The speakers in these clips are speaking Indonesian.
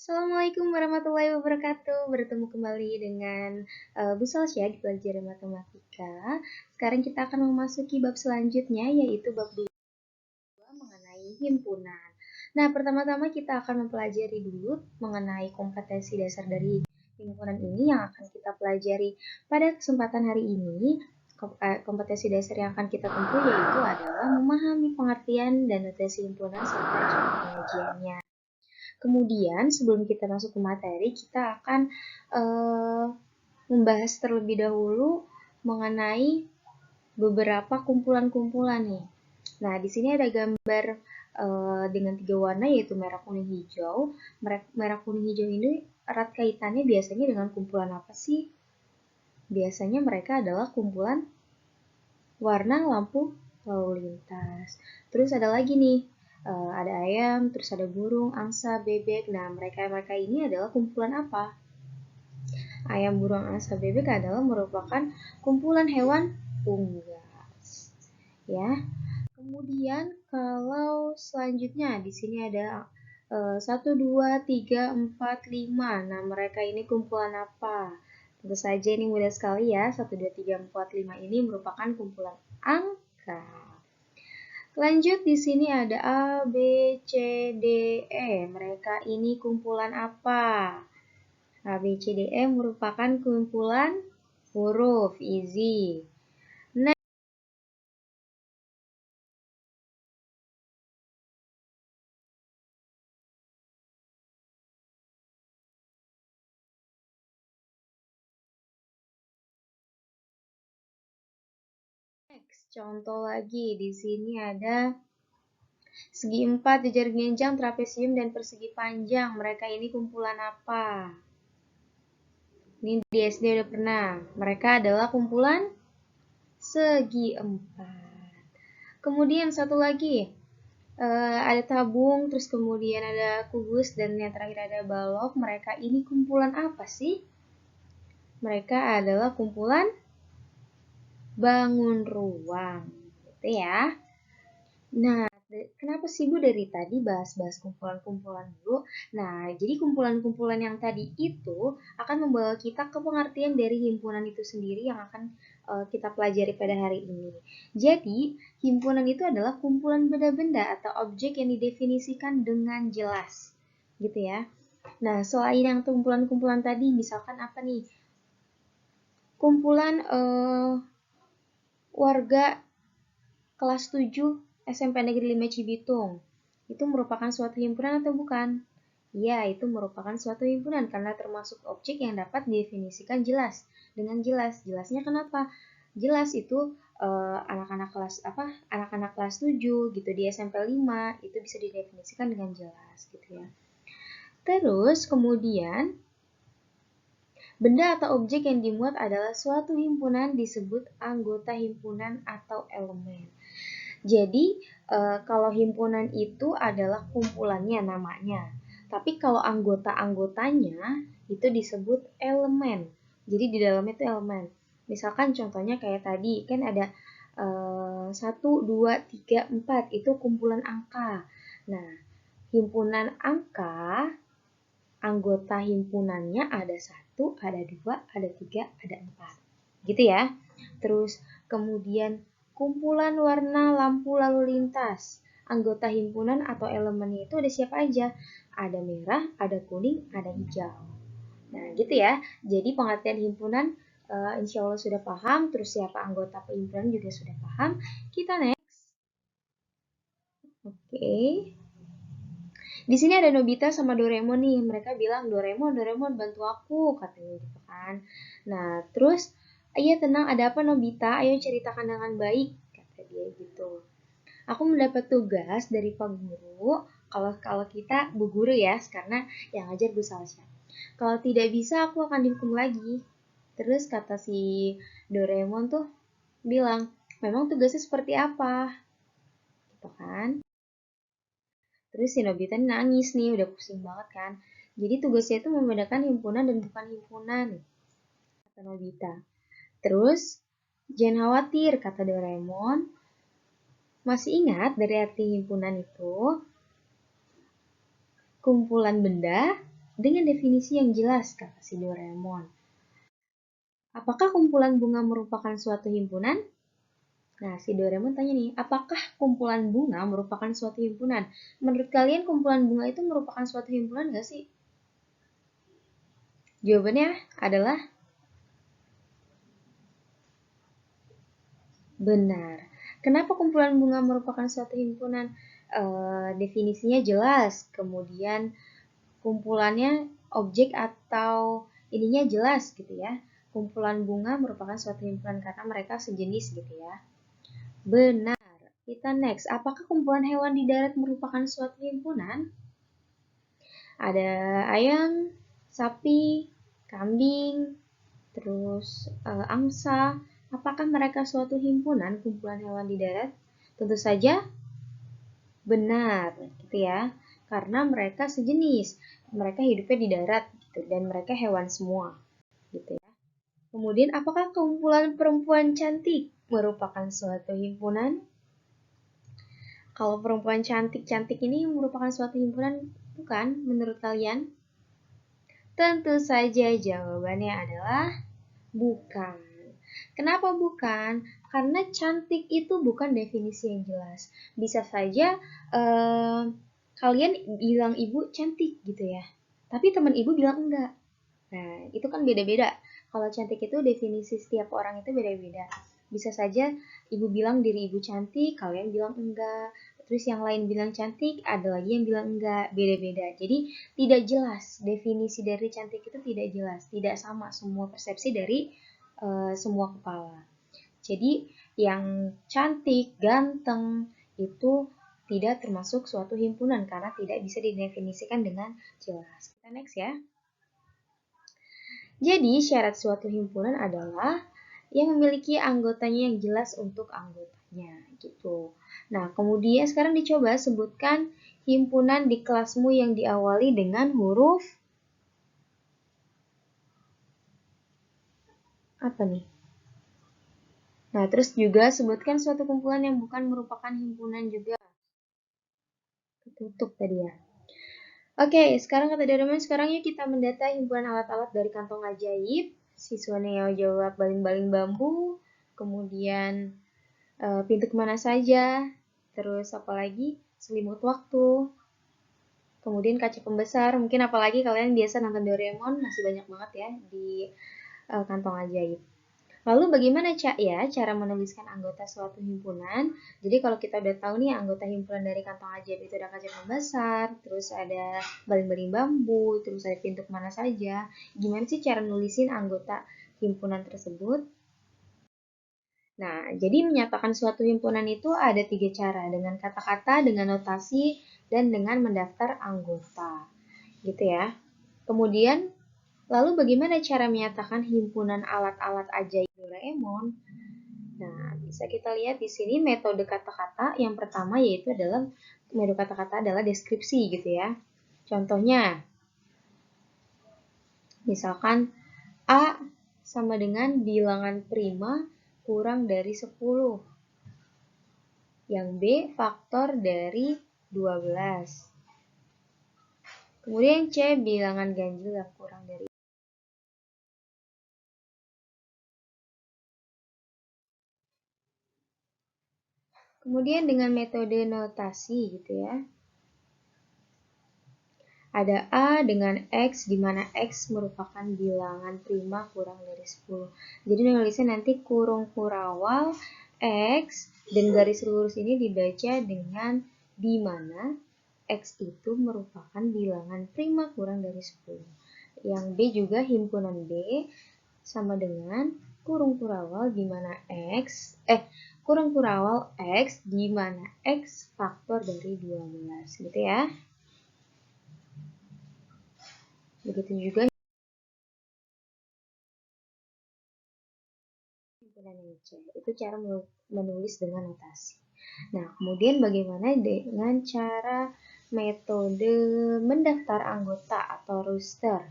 Assalamualaikum warahmatullahi wabarakatuh. Bertemu kembali dengan Bu Salsya di pelajaran matematika. Sekarang kita akan memasuki bab selanjutnya, yaitu bab 2 mengenai himpunan. Nah, pertama-tama kita akan mempelajari dulu mengenai kompetensi dasar dari himpunan ini yang akan kita pelajari pada kesempatan hari ini. Kompetensi dasar yang akan kita tempuh yaitu adalah memahami pengertian dan notasi himpunan serta cara penyajiannya. Kemudian sebelum kita masuk ke materi, kita akan membahas terlebih dahulu mengenai beberapa kumpulan-kumpulan nih. Nah, di sini ada gambar dengan 3 warna yaitu merah, kuning, hijau. Merah, kuning, hijau ini erat kaitannya biasanya dengan kumpulan apa sih? Biasanya mereka adalah kumpulan warna lampu lalu lintas. Terus ada lagi nih, ada ayam, terus ada burung, angsa, bebek. Nah, mereka ini adalah kumpulan apa? Ayam, burung, angsa, bebek adalah merupakan kumpulan hewan unggas. Ya. Kemudian kalau selanjutnya di sini ada 1, 2, 3, 4, 5. Nah, mereka ini kumpulan apa? Tentu saja ini mudah sekali ya. 1, 2, 3, 4, 5 ini merupakan kumpulan angka. Lanjut di sini ada A, B, C, D, E. Mereka ini kumpulan apa? A, B, C, D, E merupakan kumpulan huruf. Easy. Next, contoh lagi di sini ada segi empat, jajar genjang, trapesium, dan persegi panjang. Mereka ini kumpulan apa? Ini di SD udah pernah. Mereka adalah kumpulan segi empat. Kemudian satu lagi, ada tabung, terus kemudian ada kubus, dan yang terakhir ada balok. Mereka ini kumpulan apa sih? Mereka adalah kumpulan bangun ruang. Gitu ya. Nah, kenapa sih Bu dari tadi bahas-bahas kumpulan-kumpulan dulu? Nah, jadi kumpulan-kumpulan yang tadi itu akan membawa kita ke pengertian dari himpunan itu sendiri yang akan kita pelajari pada hari ini. Jadi, himpunan itu adalah kumpulan benda-benda atau objek yang didefinisikan dengan jelas. Gitu ya. Nah, selain yang kumpulan-kumpulan tadi, misalkan apa nih? Kumpulan warga kelas 7 SMP Negeri 5 Cibitung. Itu merupakan suatu himpunan atau bukan? Ya, itu merupakan suatu himpunan karena termasuk objek yang dapat didefinisikan jelas. Dengan jelas. Jelasnya kenapa? Jelas itu anak-anak kelas apa? Anak-anak kelas 7 gitu di SMP 5 itu bisa didefinisikan dengan jelas gitu ya. Terus kemudian benda atau objek yang dimuat adalah suatu himpunan disebut anggota himpunan atau elemen. Jadi, kalau himpunan itu adalah kumpulannya namanya. Tapi kalau anggota-anggotanya itu disebut elemen. Jadi di dalamnya itu elemen. Misalkan contohnya kayak tadi, kan ada 1, 2, 3, 4. Itu kumpulan angka. Nah, himpunan angka, anggota himpunannya ada 1, ada 2, ada 3, ada 4. Gitu ya. Terus kemudian kumpulan warna lampu lalu lintas. Anggota himpunan atau elemennya itu ada siapa aja? Ada merah, ada kuning, ada hijau. Nah, gitu ya. Jadi pengertian himpunan insya Allah sudah paham. Terus siapa anggota himpunan juga sudah paham. Kita next. Oke. Di sini ada Nobita sama Doraemon nih. Mereka bilang, Doraemon, Doraemon bantu aku, katanya gitu kan. Nah, terus, iya tenang, ada apa Nobita? Ayo ceritakan dengan baik, kata dia gitu. Aku mendapat tugas dari Pak Guru, kalau kita Bu Guru ya, karena yang ngajar Bu Salsya. Kalau tidak bisa, aku akan dihukum lagi. Terus kata si Doraemon tuh bilang, memang tugasnya seperti apa? Gitu kan. Terus si Nobita nangis nih, udah pusing banget kan. Jadi tugasnya itu membedakan himpunan dan bukan himpunan, kata Nobita. Terus, jangan khawatir, kata Doraemon. Masih ingat dari arti himpunan itu? Kumpulan benda dengan definisi yang jelas, kata si Doraemon. Apakah kumpulan bunga merupakan suatu himpunan? Nah, si Doraemon tanya nih, apakah kumpulan bunga merupakan suatu himpunan? Menurut kalian kumpulan bunga itu merupakan suatu himpunan nggak sih? Jawabannya adalah benar. Kenapa kumpulan bunga merupakan suatu himpunan? Definisinya jelas, kemudian kumpulannya objek atau ininya jelas gitu ya. Kumpulan bunga merupakan suatu himpunan karena mereka sejenis gitu ya. Benar. Kita next. Apakah kumpulan hewan di darat merupakan suatu himpunan? Ada ayam, sapi, kambing, terus angsa. Apakah mereka suatu himpunan kumpulan hewan di darat? Tentu saja benar, gitu ya. Karena mereka sejenis. Mereka hidupnya di darat gitu dan mereka hewan semua, gitu ya. Kemudian apakah kumpulan perempuan cantik merupakan suatu himpunan? Kalau perempuan cantik-cantik ini merupakan suatu himpunan, bukan menurut kalian? Tentu saja jawabannya adalah bukan. Kenapa bukan? Karena cantik itu bukan definisi yang jelas. Bisa saja kalian bilang ibu cantik gitu ya, tapi teman ibu bilang enggak. Nah, itu kan beda-beda. Kalau cantik itu definisi setiap orang itu beda-beda. Bisa saja ibu bilang diri ibu cantik, kalian bilang enggak. Terus yang lain bilang cantik, ada lagi yang bilang enggak. Beda-beda. Jadi tidak jelas. Definisi dari cantik itu tidak jelas. Tidak sama semua persepsi dari semua kepala. Jadi yang cantik, ganteng itu tidak termasuk suatu himpunan karena tidak bisa didefinisikan dengan jelas. Kita next ya. Jadi, syarat suatu himpunan adalah yang memiliki anggotanya yang jelas untuk anggotanya, gitu. Nah, kemudian sekarang dicoba sebutkan himpunan di kelasmu yang diawali dengan huruf apa nih? Nah, terus juga sebutkan suatu kumpulan yang bukan merupakan himpunan juga. Ketutup tadi ya. Oke, sekarang kata Doraemon, sekarang yuk kita mendata himpunan alat-alat dari kantong ajaib. Siswa Neo jawab baling-baling bambu, kemudian pintu kemana saja, terus apa lagi, selimut waktu, kemudian kaca pembesar, mungkin apalagi kalian biasa nonton Doraemon, masih banyak banget ya di kantong ajaib. Lalu bagaimana cara menuliskan anggota suatu himpunan? Jadi kalau kita udah tahu nih anggota himpunan dari kantong ajaib itu ada kaca pembesar, terus ada baling-baling bambu, terus ada pintu kemana saja. Gimana sih cara nulisin anggota himpunan tersebut? Nah, jadi menyatakan suatu himpunan itu ada 3 cara, dengan kata-kata, dengan notasi, dan dengan mendaftar anggota. Gitu ya. Kemudian, lalu bagaimana cara menyatakan himpunan alat-alat ajaib Doraemon? Nah, bisa kita lihat di sini metode kata-kata yang pertama yaitu adalah metode kata-kata adalah deskripsi gitu ya. Contohnya, misalkan A sama dengan bilangan prima kurang dari 10. Yang B faktor dari 12. Kemudian C bilangan ganjil yang kurang dari. Kemudian dengan metode notasi gitu ya. Ada A dengan X, di mana X merupakan bilangan prima kurang dari 10. Jadi nulisnya nanti kurung kurawal X, dan garis lurus ini dibaca dengan di mana X itu merupakan bilangan prima kurang dari 10. Yang B juga himpunan B sama dengan kurung kurawal di mana kurung kurawal X di mana X faktor dari 12 gitu ya. Begitu juga himpunan yang C. Itu cara menulis dengan notasi. Nah, kemudian bagaimana dengan cara metode mendaftar anggota atau roster?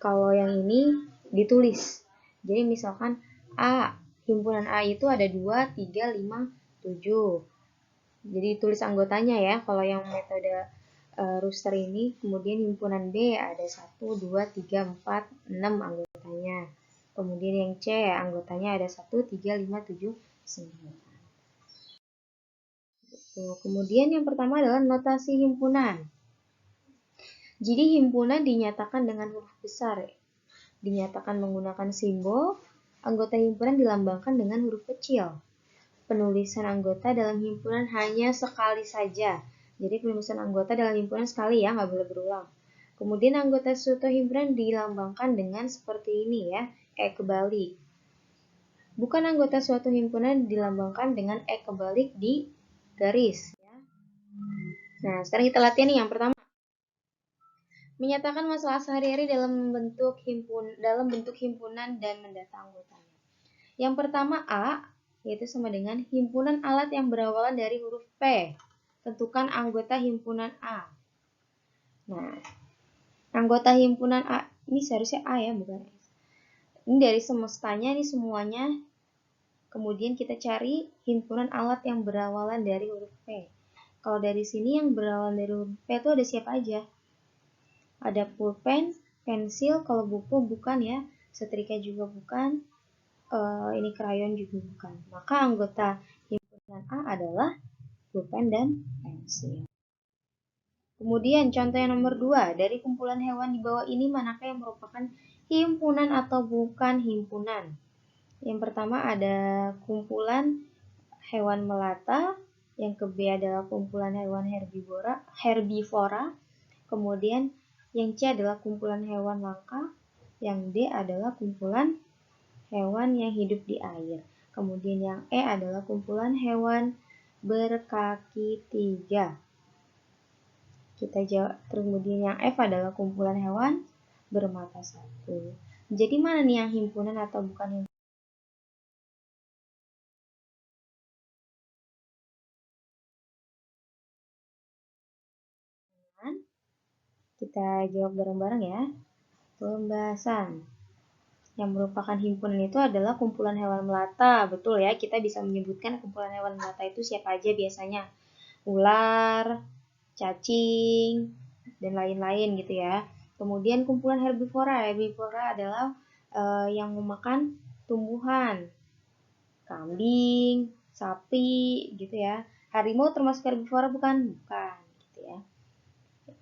Kalau yang ini ditulis. Jadi misalkan A, himpunan A itu ada 2, 3, 5, 7. Jadi tulis anggotanya ya. Kalau yang metode roster ini. Kemudian himpunan B ada 1, 2, 3, 4, 6 anggotanya. Kemudian yang C anggotanya ada 1, 3, 5, 7, 9. Kemudian yang pertama adalah notasi himpunan. Jadi himpunan dinyatakan dengan huruf besar, dinyatakan menggunakan simbol. Anggota himpunan dilambangkan dengan huruf kecil. Penulisan anggota dalam himpunan hanya sekali saja. Jadi penulisan anggota dalam himpunan sekali ya, nggak boleh berulang. Kemudian anggota suatu himpunan dilambangkan dengan seperti ini ya, kebalik. Bukan anggota suatu himpunan dilambangkan dengan kebalik di garis. Ya. Nah, sekarang kita latihan nih yang pertama. Menyatakan masalah sehari-hari dalam bentuk himpunan dan mendata anggotanya. Yang pertama A, yaitu sama dengan himpunan alat yang berawalan dari huruf P. Tentukan anggota himpunan A. Nah, anggota himpunan A, ini seharusnya A ya, bukan S. Ini dari semestanya, ini semuanya. Kemudian kita cari himpunan alat yang berawalan dari huruf P. Kalau dari sini yang berawalan dari huruf P itu ada siapa aja? Ada pulpen, pensil, kalau buku bukan ya, setrika juga bukan, ini krayon juga bukan. Maka anggota himpunan A adalah pulpen dan pensil. Kemudian contoh yang nomor 2, dari kumpulan hewan di bawah ini manakah yang merupakan himpunan atau bukan himpunan? Yang pertama ada kumpulan hewan melata, yang ke B adalah kumpulan hewan herbivora, kemudian yang C adalah kumpulan hewan langka, yang D adalah kumpulan hewan yang hidup di air. Kemudian yang E adalah kumpulan hewan berkaki 3. Kita jawab. Kemudian yang F adalah kumpulan hewan bermata 1. Jadi mana nih yang himpunan atau bukan himpunan? Kita jawab bareng-bareng ya. Pembahasan. Yang merupakan himpunan itu adalah kumpulan hewan melata. Betul ya, kita bisa menyebutkan kumpulan hewan melata itu siapa aja biasanya. Ular, cacing, dan lain-lain gitu ya. Kemudian kumpulan herbivora. Herbivora adalah yang memakan tumbuhan. Kambing, sapi gitu ya. Harimau termasuk herbivora bukan? Bukan gitu ya.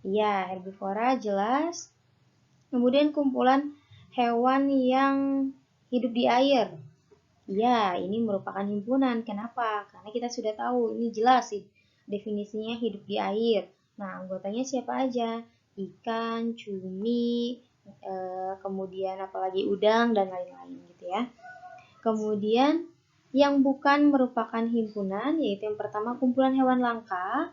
Iya, herbivora jelas. Kemudian kumpulan hewan yang hidup di air. Ya, ini merupakan himpunan. Kenapa? Karena kita sudah tahu, ini jelas sih definisinya hidup di air. Nah, anggotanya siapa aja? Ikan, cumi, kemudian apalagi udang, dan lain-lain gitu ya. Kemudian, yang bukan merupakan himpunan, yaitu yang pertama kumpulan hewan langka.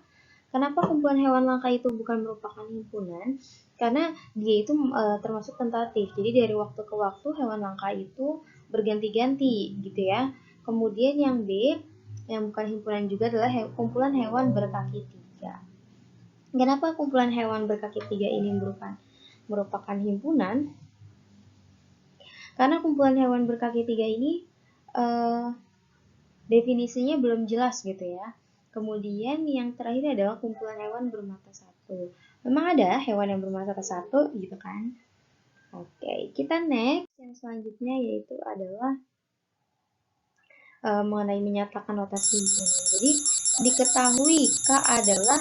Kenapa kumpulan hewan langka itu bukan merupakan himpunan? Karena dia itu termasuk tentatif. Jadi dari waktu ke waktu hewan langka itu berganti-ganti gitu ya. Kemudian yang B, yang bukan himpunan juga adalah kumpulan hewan berkaki 3. Kenapa kumpulan hewan berkaki 3 ini merupakan himpunan? Karena kumpulan hewan berkaki 3 ini definisinya belum jelas gitu ya. Kemudian yang terakhir adalah kumpulan hewan bermata 1. Memang ada hewan yang bermata 1 gitu kan. Oke, kita next. Yang selanjutnya yaitu adalah mengenai menyatakan notasi himpunan. Jadi diketahui K adalah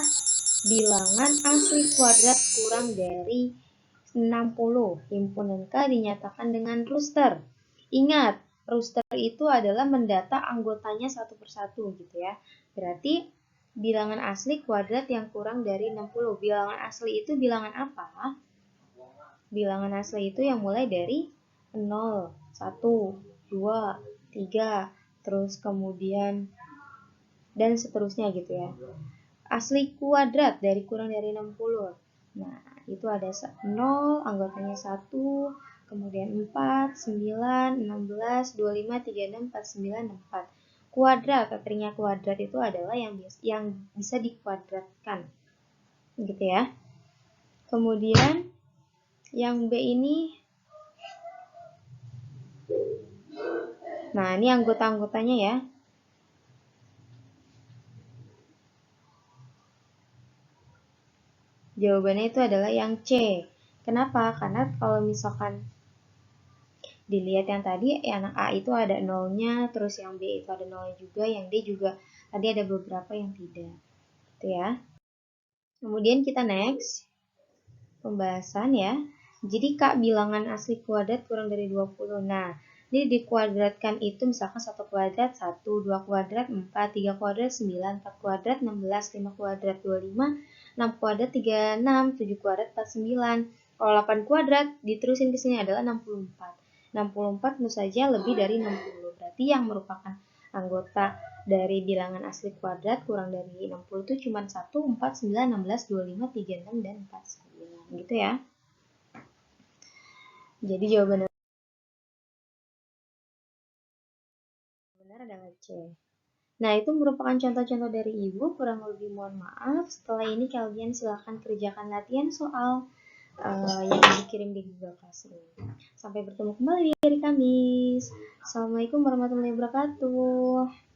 bilangan asli kuadrat kurang dari 60. Himpunan K dinyatakan dengan roster. Ingat, roster itu adalah mendata anggotanya satu persatu gitu ya. Berarti bilangan asli kuadrat yang kurang dari 60. Bilangan asli itu bilangan apa? Bilangan asli itu yang mulai dari 0, 1, 2, 3, terus kemudian dan seterusnya gitu ya. Asli kuadrat dari kurang dari 60. Nah, itu ada 0, anggotanya 1, kemudian 4, 9, 16, 25, 36, 49, 64. Kuadrat, katanya kuadrat itu adalah yang bisa dikuadratkan. Gitu ya. Kemudian yang B ini, nah ini anggota-anggotanya ya. Jawabannya itu adalah yang C. Kenapa? Karena kalau misalkan dilihat yang tadi, yang A itu ada nolnya, terus yang B itu ada nolnya juga, yang D juga tadi ada beberapa yang tidak. Itu ya. Kemudian kita next. Pembahasan ya. Jadi Kak, bilangan asli kuadrat kurang dari 20. Nah, ini dikuadratkan itu misalkan 1 kuadrat 1, 2 kuadrat 4, 3 kuadrat 9, 4 kuadrat 16, 5 kuadrat 25, 6 kuadrat 36, 7 kuadrat 49. Kalau 8 kuadrat diterusin ke sini adalah 64. 64 tentu saja lebih dari 60. Berarti yang merupakan anggota dari bilangan asli kuadrat kurang dari 60 itu cuma 1, 4, 9, 16, 25, 36, dan 49. Gitu ya. Jadi jawaban benar adalah C. Nah, itu merupakan contoh-contoh dari Ibu. Kurang lebih mohon maaf. Setelah ini kalian silahkan kerjakan latihan soal yang dikirim di Google Classroom. Sampai bertemu kembali di hari Kamis. Assalamualaikum warahmatullahi wabarakatuh.